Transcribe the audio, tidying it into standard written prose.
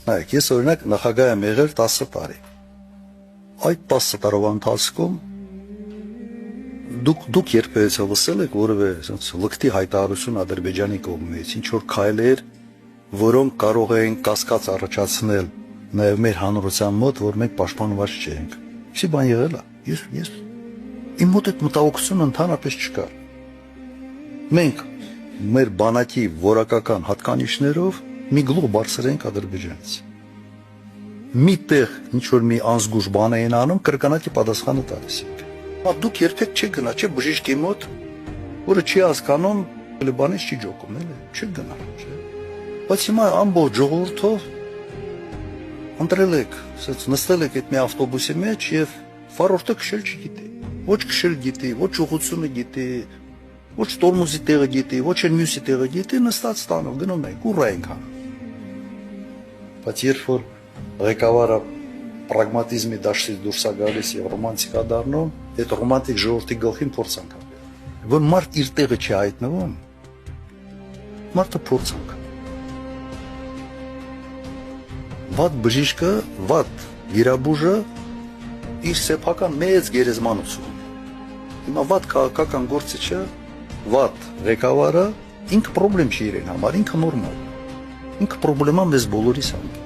Նայեք, ես օրինակ նախագահ եմ եղել 10 տարի։ Այդ 10 տարվա ընթացքում դուք երբևէ լսել եք որևէ ասենց լկտի հայտարարություն Ադրբեջանի կողմից, ինչ որ քայլեր, որոնք կարող էին կասկած առաջացնել նաև մեր հանրության մոտ, որ մենք պաշտպանված չենք։ Ինչի բան եղել է։ Ես իմ մոտ այդ մտահոգությունը ընդհանրապես չկար։ Մենք մեր բանակի որակական հատկանիշներով մի գլուխ բարձր ենք Ադրբեջանից։ Մի տեղ ինչ որ մի անզգուշ բան էին անում, կրկնակի պատասխանը տալիս ենք։ Դուք երբեք չեք գնա, չէ՞ բժիշկի մոտ, որը չի հասկանում, բանից չի ջոկում, էլի, չեք գնա, չէ՞։ Բայց հիմա ամբողջ ժողովրդով ընտրել եք, ասած նստել եք այդ մի ավտոբուսի մեջ եւ վարորդը քշել չգիտի։ Ոչ քշել գիտի, ոչ ուղղությունը գիտի, ոչ տորմուզի տեղը գիտի, ոչ էլ մյուսի տեղը գիտի, նստած տանով գնում ենք, ուռա ենք անում։ Բայց երբ որ ղեկավարը պրագմատիզմի դաշտից դուրս է գալիս եւ ռոմանտիկա դառնում, այդ ռոմանտիկ ժողովրդի գլխին փորձ անք։ Որ մարդ իր տեղը չի հայտնվում, մարդը փորձ անք։ Վատ բժիշկը, վատ վիրաբույժը իր սեփական մեծ գերեզմանություն։ Հիմա վատ քաղաքական գործիչը, վատ ղեկավարը ինքը խնդրեմ չի իրեն համար, ինքը նորմալ։ Ինքը խնդրեմա մեզ բոլորիս համար։